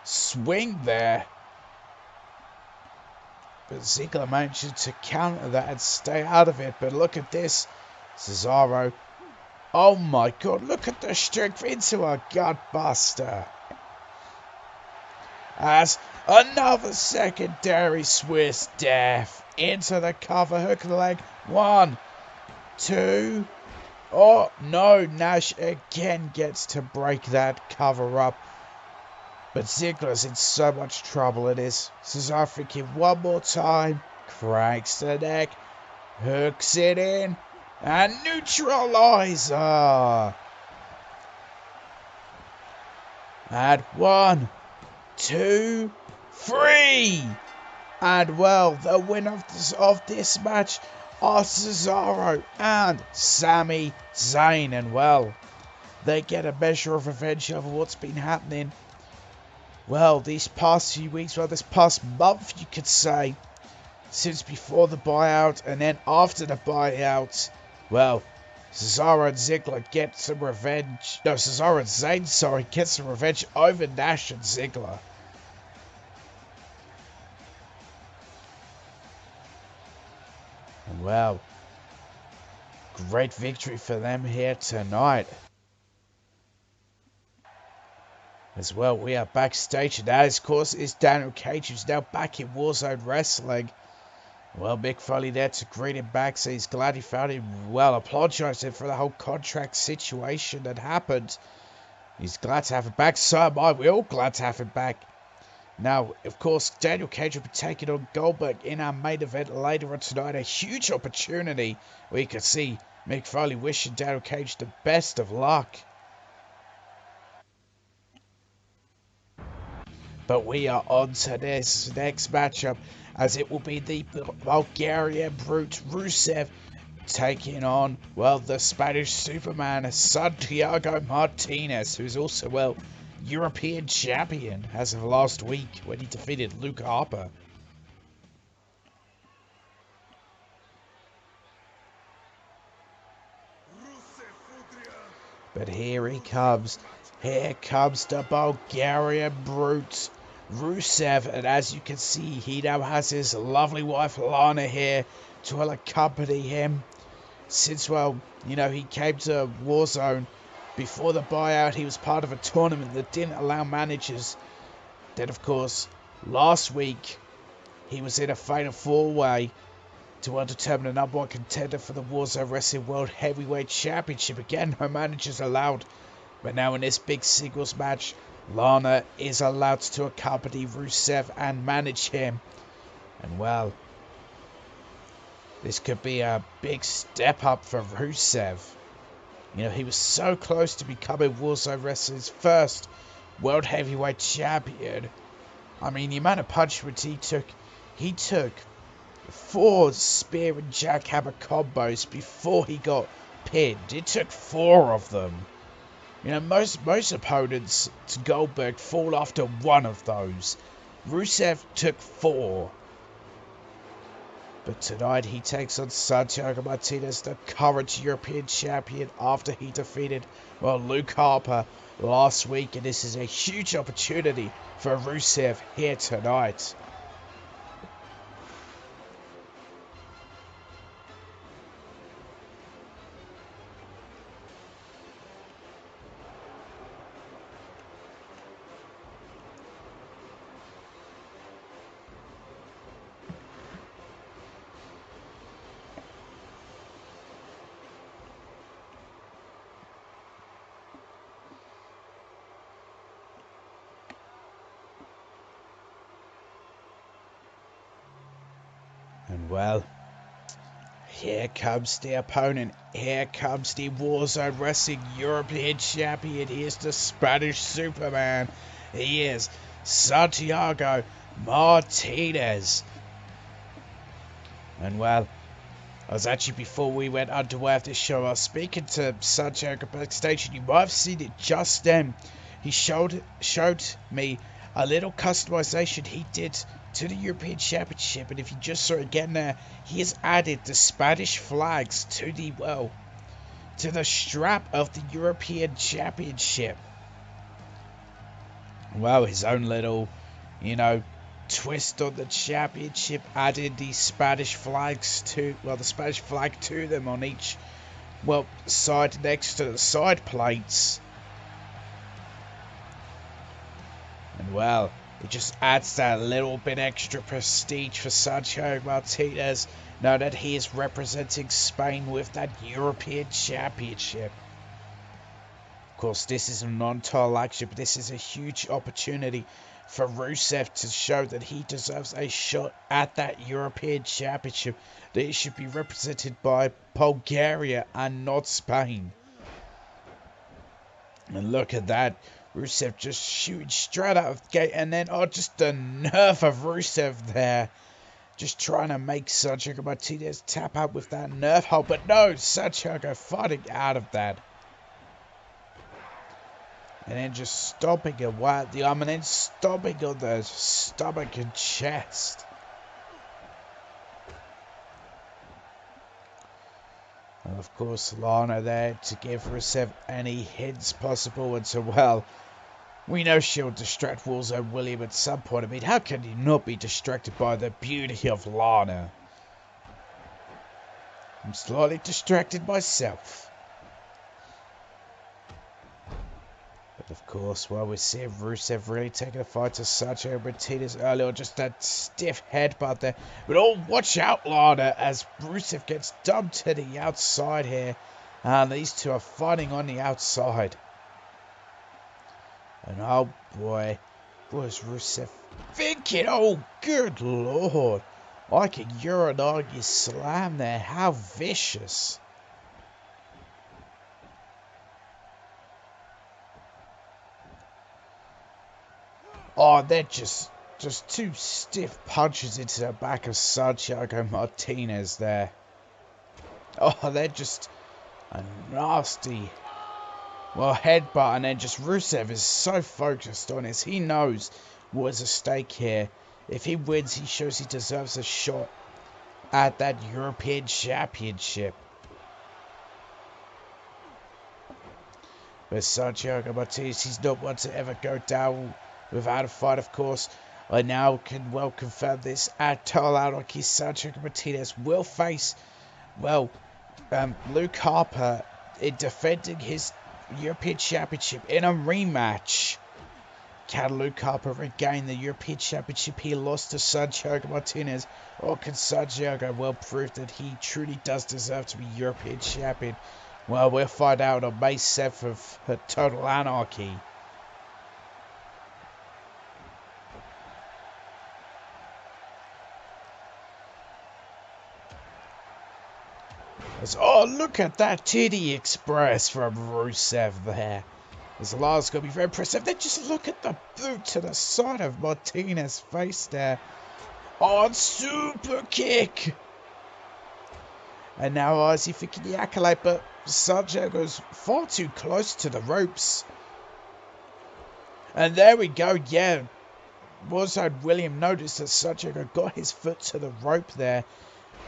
swing there. But Ziggler managed to counter that and stay out of it. But look at this. Cesaro. Oh my God, look at the strength into a gutbuster. As another secondary Swiss death into the cover, hook of the leg. 1, 2. Oh no, Nash again gets to break that cover up. But Ziggler's in so much trouble it is. Cesaro thinking one more time. Cranks the neck. Hooks it in. And neutralizer. And 1, 2, 3. And the winner of this match are Cesaro and Sami Zayn. And they get a measure of revenge over what's been happening. These past few weeks, this past month, you could say, since before the buyout and then after the buyout. Cesaro and Ziggler get some revenge. No, Cesaro and Zayn, get some revenge over Nash and Ziggler. And great victory for them here tonight. As we are backstage, and that, of course, is Daniel Cage, who's now back in War Zone Wrestling. Mick Foley there to greet him back, so he's glad he found him. Apologising for the whole contract situation that happened. He's glad to have him back, so am I. We're all glad to have him back. Now, of course, Daniel Cage will be taking on Goldberg in our main event later on tonight. A huge opportunity where you can see Mick Foley wishing Daniel Cage the best of luck. But we are on to this next matchup, as it will be the Bulgarian Brute Rusev taking on, the Spanish Superman Santiago Martinez, who's also, European champion as of last week when he defeated Luke Harper. But here he comes. Here comes the Bulgarian Brute, Rusev. And as you can see, he now has his lovely wife, Lana, here to accompany him. Since, he came to Warzone before the buyout, he was part of a tournament that didn't allow managers. Then, of course, last week, he was in a fatal four-way to determine the number one contender for the Warzone Wrestling World Heavyweight Championship. Again, no managers allowed. But now in this big singles match, Lana is allowed to accompany Rusev and manage him. And this could be a big step up for Rusev. He was so close to becoming Warzone Wrestling's first World Heavyweight Champion. I mean, the amount of punishments he took 4 spear and jackhammer combos before he got pinned. It took 4 of them. Most opponents to Goldberg fall after 1 of those. Rusev took 4. But tonight he takes on Santiago Martinez, the current European champion, after he defeated, Luke Harper last week. And this is a huge opportunity for Rusev here tonight. And well, here comes the opponent. Here comes the War Zone Wrestling European Champion. Here's the Spanish Superman. He is Santiago Martinez. And well, I was actually, before we went underway of this show, I was speaking to Santiago backstage, and you might have seen it just then. He showed me a little customization he did to the European Championship, and if you just saw it again there, he has added the Spanish flags to the strap of the European Championship. Well, his own little, twist on the championship, added the Spanish flags the Spanish flag to them on each, side next to the side plates. And well, it just adds that little bit extra prestige for Santiago Martinez, now that he is representing Spain with that European Championship. Of course, this is a non-title action, but this is a huge opportunity for Rusev to show that he deserves a shot at that European Championship, that it should be represented by Bulgaria and not Spain. And look at that. Rusev just shooting straight out of the gate, and then, just the nerve of Rusev there. Just trying to make Santiago Martinez tap out with that nerve hold, but no, Santiago fighting out of that. And then just stomping away at the arm, and then stomping on the stomach and chest. And of course, Lana there to give Rusev any hints possible, and so, well, we know she'll distract War Zone William at some point. I mean, how can you not be distracted by the beauty of Lana? I'm slightly distracted myself. But of course, we're seeing Rusev really taking a fight to Santiago Martinez earlier, just that stiff headbutt there. But watch out, Lana, as Rusev gets dumped to the outside here. And these two are fighting on the outside. And oh boy, what is Rusev thinking? Oh, good lord. Like a Uranagi slam there. How vicious. Oh, they're just two stiff punches into the back of Santiago Martinez there. Oh, they're just a nasty, headbutt, and then just Rusev is so focused on this. He knows what is at stake here. If he wins, he shows he deserves a shot at that European Championship. But Santiago Martinez, he's not one to ever go down without a fight, of course. I now can confirm this at Total Anarchy. Santiago Martinez will face, Luke Harper in defending his European Championship in a rematch. Can Luke Harper regain the European Championship he lost to Santiago Martinez, or can Santiago prove that he truly does deserve to be European Champion? Well, we'll find out on May 7th at Total Anarchy. Look at that titty express from Rusev there. This last going to be very impressive. Then just look at the boot to the side of Martinez's face there. Super kick. And now is he thinking the accolade, but Santiago's far too close to the ropes. And there we go, yeah. War Zone William noticed that Santiago got his foot to the rope there.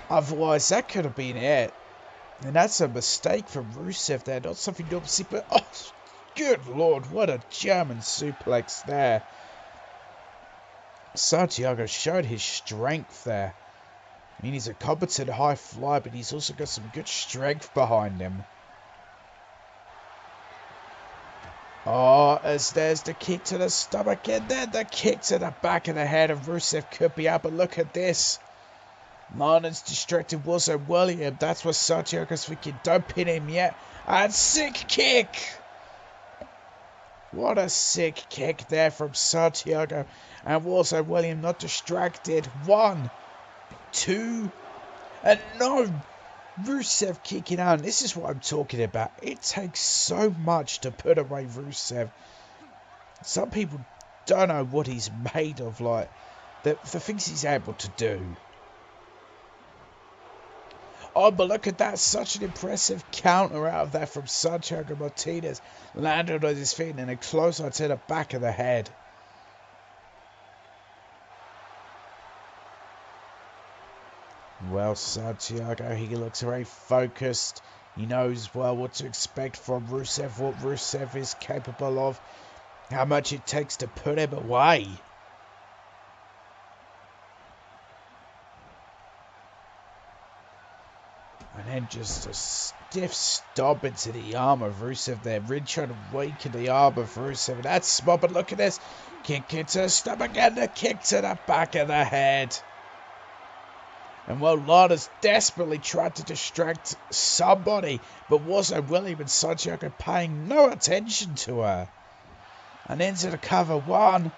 Otherwise, that could have been it. And that's a mistake from Rusev there. Not something to see, but good lord, what a German suplex there. Santiago showed his strength there. I mean, he's a competent high flyer, but he's also got some good strength behind him. As there's the kick to the stomach, and then the kick to the back of the head of Rusev could be out, but look at this. Martinez distracted War Zone William. That's what Santiago's thinking. Don't pin him yet. And sick kick. What a sick kick there from Santiago. And War Zone William not distracted. 1, 2. And no, Rusev kicking out. This is what I'm talking about. It takes so much to put away Rusev. Some people don't know what he's made of, like the things he's able to do. Oh, but look at that. Such an impressive counter out of that from Santiago Martinez. Landed on his feet and a closer to the back of the head. Well, Santiago, he looks very focused. He knows well what to expect from Rusev, what Rusev is capable of, how much it takes to put him away. And then just a stiff stomp into the arm of Rusev there. Really trying to weaken the arm of Rusev. And that's smart, but look at this. Kick into the stomach and a kick to the back of the head. And well, Lana's desperately tried to distract somebody, but wasn't William and Santiago paying no attention to her. And into the cover. 1,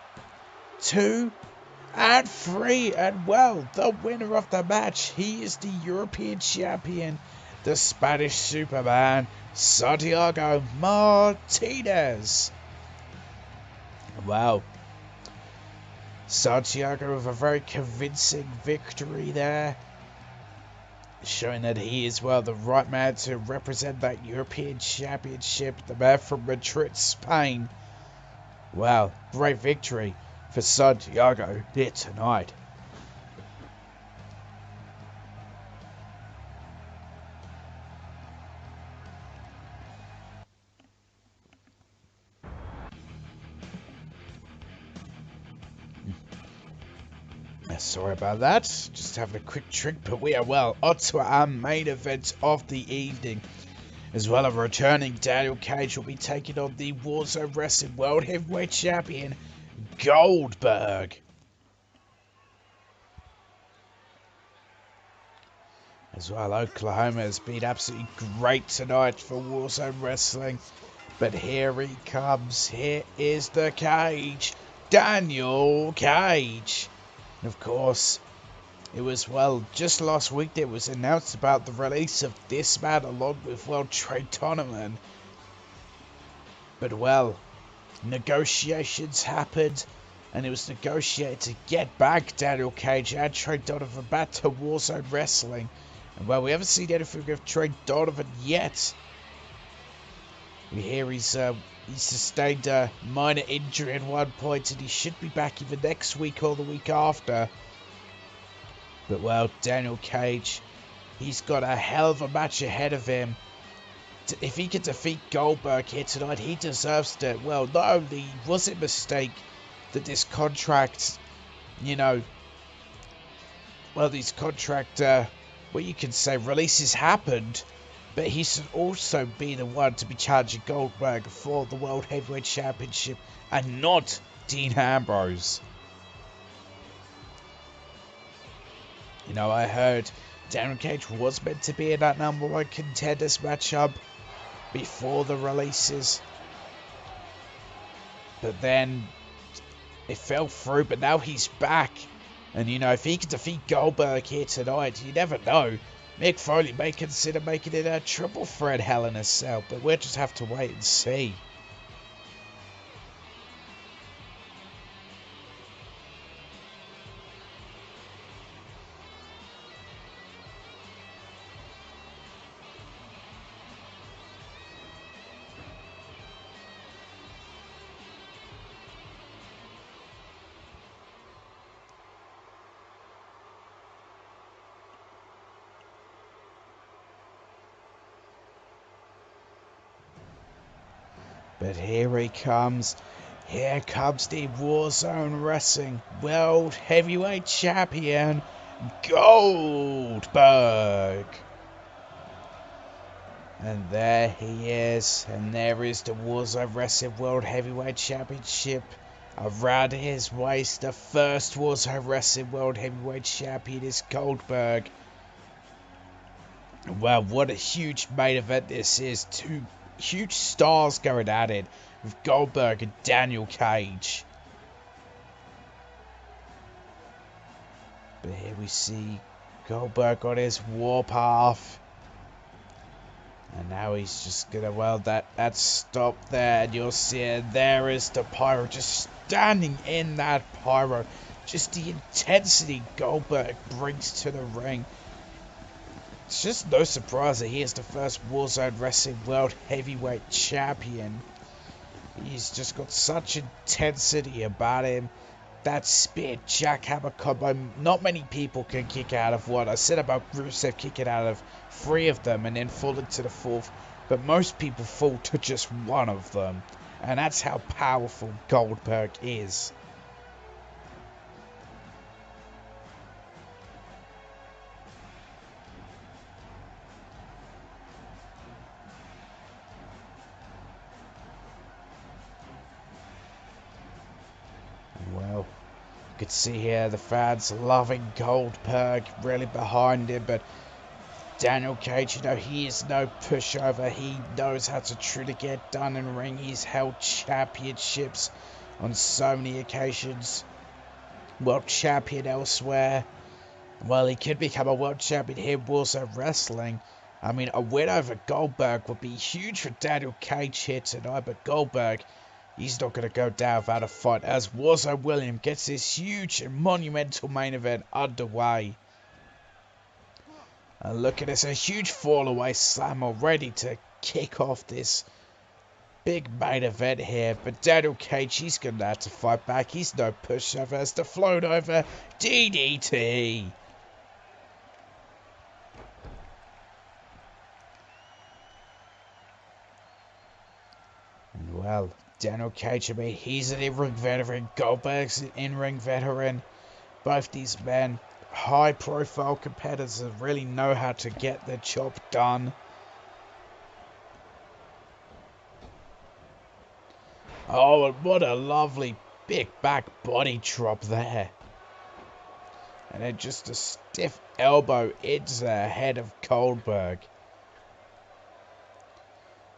2, and 3. And well, the winner of the match, he is the European champion, the Spanish Superman, Santiago Martinez. Wow. Santiago with a very convincing victory there, showing that he is, well, the right man to represent that European Championship, the man from Madrid, Spain. Wow, great victory for Santiago here tonight. Sorry about that, just having a quick drink, but we are well onto our main event of the evening. As well, a returning Daniel Cage will be taking on the War Zone Wrestling World Heavyweight Champion, Goldberg. As well, Oklahoma has been absolutely great tonight for War Zone Wrestling. But here he comes. Here is the Cage, Daniel Cage. And of course, it was, well, just last week that it was announced about the release of this man along with, well, Trey Donovan. But, well, negotiations happened, and it was negotiated to get back Daniel Cage and Trey Donovan back to War Zone Wrestling. And, well, we haven't seen anything of Trey Donovan yet. We hear he sustained a minor injury at one point, and he should be back either next week or the week after. But, well, Daniel Cage, he's got a hell of a match ahead of him. If he can defeat Goldberg here tonight, he deserves to. Well, not only was it a mistake that this contract, you know, well, these contract, what you can say, releases happened, but he should also be the one to be challenging Goldberg for the World Heavyweight Championship and not Dean Ambrose. You know, I heard Daniel Cage was meant to be in that #1 contenders matchup before the releases. But then it fell through, but now he's back. And, you know, if he can defeat Goldberg here tonight, you never know. Mick Foley may consider making it a triple threat Hell in a Cell, but we'll just have to wait and see. But here he comes. Here comes the War Zone Wrestling World Heavyweight Champion, Goldberg. And there he is. And there is the War Zone Wrestling World Heavyweight Championship around his waist. The first War Zone Wrestling World Heavyweight Champion is Goldberg. Well, what a huge main event this is. Two huge stars going at it with Goldberg and Daniel Cage. But here we see Goldberg on his warpath. And now he's just gonna, well, that stopped there, and you'll see it. There is the pyro, just standing in that pyro. Just the intensity Goldberg brings to the ring. It's just no surprise that he is the first War Zone Wrestling World Heavyweight Champion. He's just got such intensity about him. That spear jackhammer combo, not many people can kick out of one. I said about Rusev kicking out of 3 of them and then fall into the 4th, but most people fall to just 1 of them. And that's how powerful Goldberg is. Well, you could see here the fans loving Goldberg, really behind him, but Daniel Cage, you know, he is no pushover. He knows how to truly get done in ring. He's held championships on so many occasions. World champion elsewhere. Well, he could become a world champion here in War Zone Wrestling. I mean, a win over Goldberg would be huge for Daniel Cage here tonight, but Goldberg, he's not going to go down without a fight as War Zone William gets this huge and monumental main event underway. And look at this, a huge fall-away slam already to kick off this big main event here. But Daniel Cage, he's going to have to fight back. He's no pushover as the float over DDT. And well, Daniel Cage, I mean, he's an in-ring veteran. Goldberg's an in-ring veteran. Both these men, high-profile competitors, really know how to get the job done. Oh, and what a lovely big back body drop there. And then just a stiff elbow into the head of Goldberg.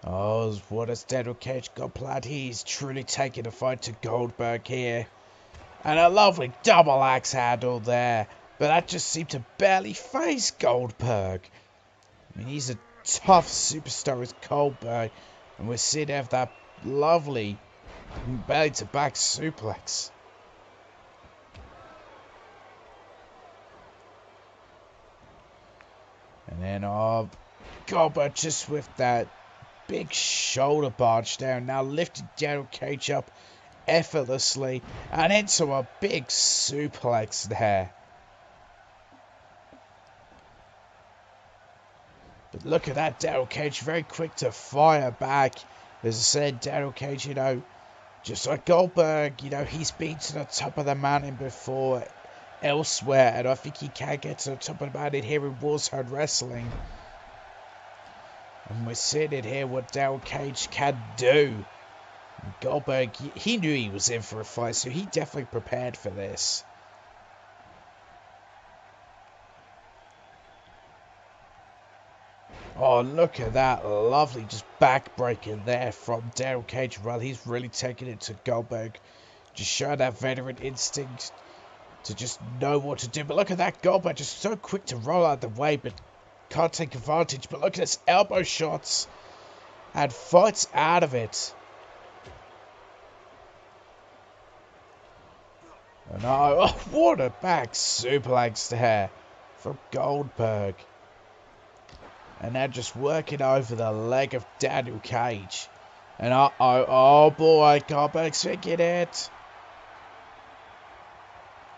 Oh, what has Daniel Cage got planned? He's truly taking the fight to Goldberg here. And a lovely double axe handle there. But that just seemed to barely phase Goldberg. I mean, he's a tough superstar as Goldberg. And we're seeing him have that lovely belly to back suplex. And then, Goldberg just with that big shoulder barge down. Now lifted Daniel Cage up effortlessly. And into a big suplex there. But look at that, Daniel Cage, very quick to fire back. As I said, Daniel Cage, you know, just like Goldberg, you know, he's been to the top of the mountain before elsewhere. And I think he can get to the top of the mountain here in War Zone Wrestling. And we're seeing it here, what Daniel Cage can do. And Goldberg, he knew he was in for a fight, so he definitely prepared for this. Oh, look at that lovely just backbreaker there from Daniel Cage. Well, he's really taking it to Goldberg. Just showing that veteran instinct to just know what to do. But look at that, Goldberg just so quick to roll out the way, but can't take advantage. But look at his elbow shots and fights out of it. And oh, what a back suplex there from Goldberg. And now just working over the leg of Daniel Cage. And oh boy, Goldberg's thinking it.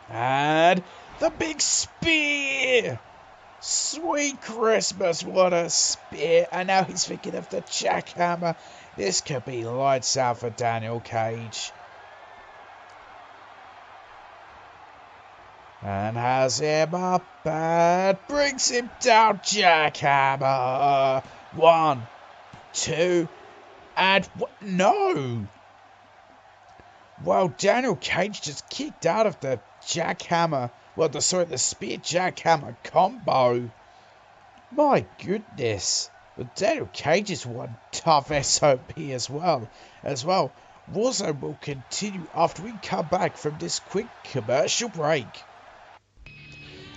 And the big spear. Sweet Christmas, what a spear. And now he's thinking of the jackhammer. This could be lights out for Daniel Cage. And has him up and brings him down. Jackhammer. 1, 2, and no. Well, Daniel Cage just kicked out of the jackhammer. Well, the spear jackhammer combo. My goodness. But Daniel Cage is one tough SOB as well. War Zone will continue after we come back from this quick commercial break.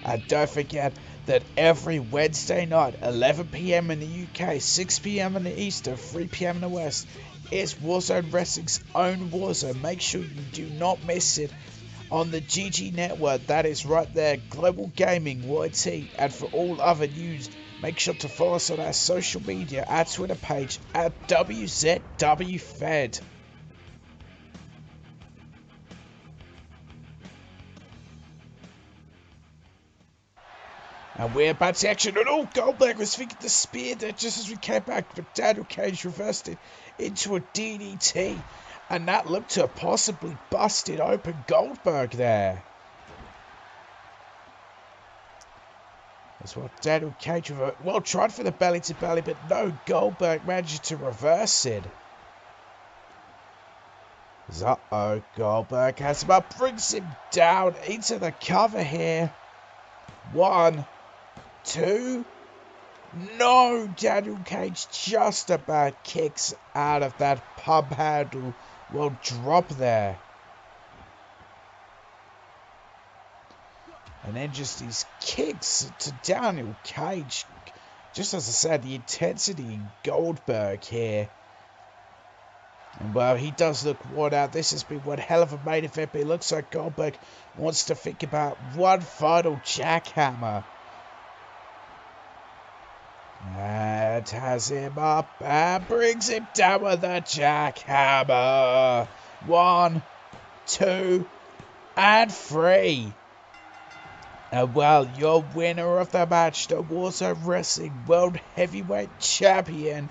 And don't forget, that every Wednesday night, 11 p.m. in the UK, 6 p.m. in the East, and 3 p.m. in the West, is Warzone Wrestling's own Warzone. Make sure you do not miss it on the GG network. That is right there, Global Gaming YT. And for all other news, make sure to follow us on our social media, our Twitter page at WZW Fed. And we're back to action, and Goldberg was thinking to spear that just as we came back, but Daniel Cage reversed it into a DDT, and that looked to have possibly busted open Goldberg there. That's what Daniel Cage tried for the belly to belly, but no, Goldberg managed to reverse it. Uh-oh, Goldberg has him up, brings him down into the cover here. 1, 2, no, Daniel Cage just about kicks out of that pump handle. Well, drop there. And then just these kicks to Daniel Cage. Just as I said, the intensity in Goldberg here. And well, he does look worn out. This has been one hell of a main event, but it looks like Goldberg wants to think about one final jackhammer. And has him up and brings him down with a jackhammer. 1, 2, and 3. And well, your winner of the match, the Warzone Wrestling World Heavyweight Champion,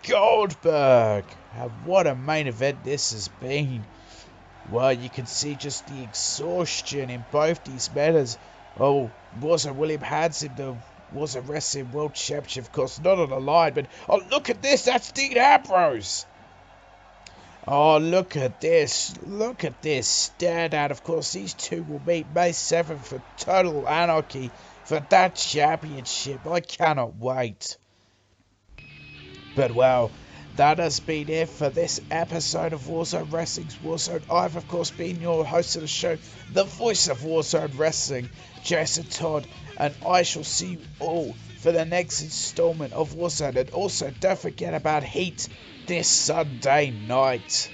Goldberg. And what a main event this has been. Well, you can see just the exhaustion in both these matters. Oh, Warzone William hands him the Warzone Wrestling World Championship, of course, not on the line, but oh, look at this, that's Dean Ambrose. Oh, look at this standout. Of course, these two will meet May 7th for Total Anarchy for that championship. I cannot wait. But well, that has been it for this episode of Warzone Wrestling's Warzone. I've, of course, been your host of the show, the voice of Warzone Wrestling, Jason Todd, and I shall see you all for the next installment of Warzone. And also, don't forget about Heat this Sunday night.